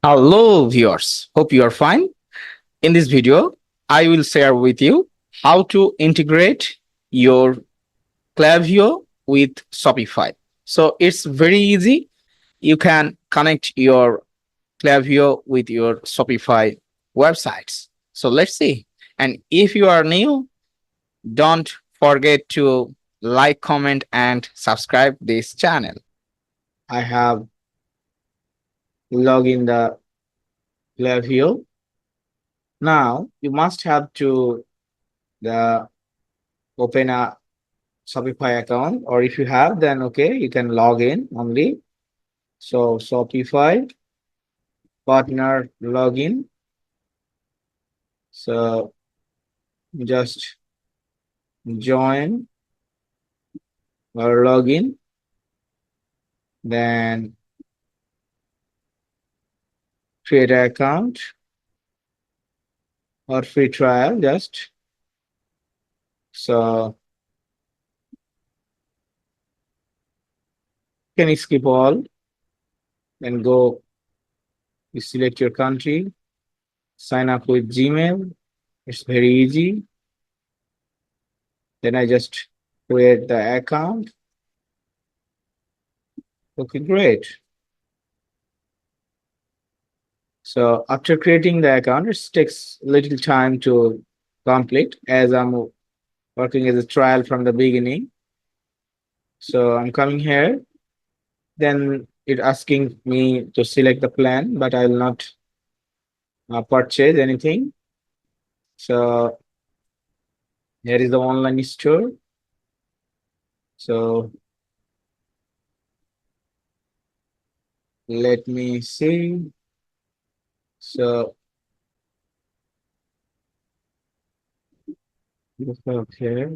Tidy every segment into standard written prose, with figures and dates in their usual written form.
Hello viewers, hope you are fine. In this video, I will share with you how to integrate your Klaviyo with Shopify. So it's very easy. You can connect your Klaviyo with your Shopify websites. So let's see. And if you are new, don't forget to like, comment, and subscribe this channel. I have logged in the Klaviyo. Now you must have to the open a Shopify account, or if you have, then okay, you can log in only. So Shopify partner login. So just join or login, then create an account or free trial just. So can you skip all and go, you select your country, sign up with Gmail. It's very easy. Then I just create the account. Okay, great. So after creating the account, it takes a little time to complete as I'm working as a trial from the beginning. So I'm coming here, then it asking me to select the plan, but I will not purchase anything. So here is the online store. So let me see. So okay.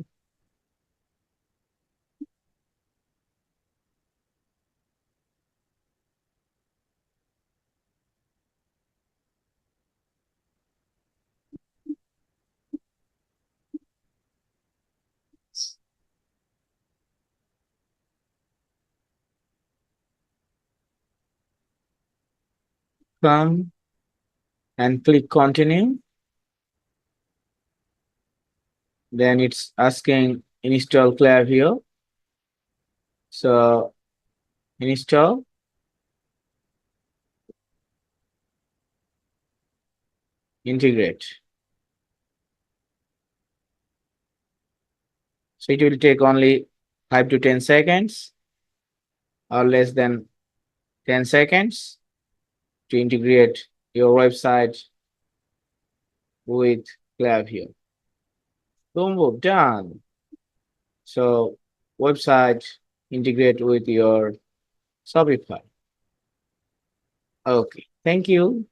Come and click continue. Then it's asking install Klaviyo. So install. Integrate. So it will take only 5 to 10 seconds or less than 10 seconds to integrate your website with Klaviyo. Boom, boom, done. So website integrate with your Shopify. Okay, thank you.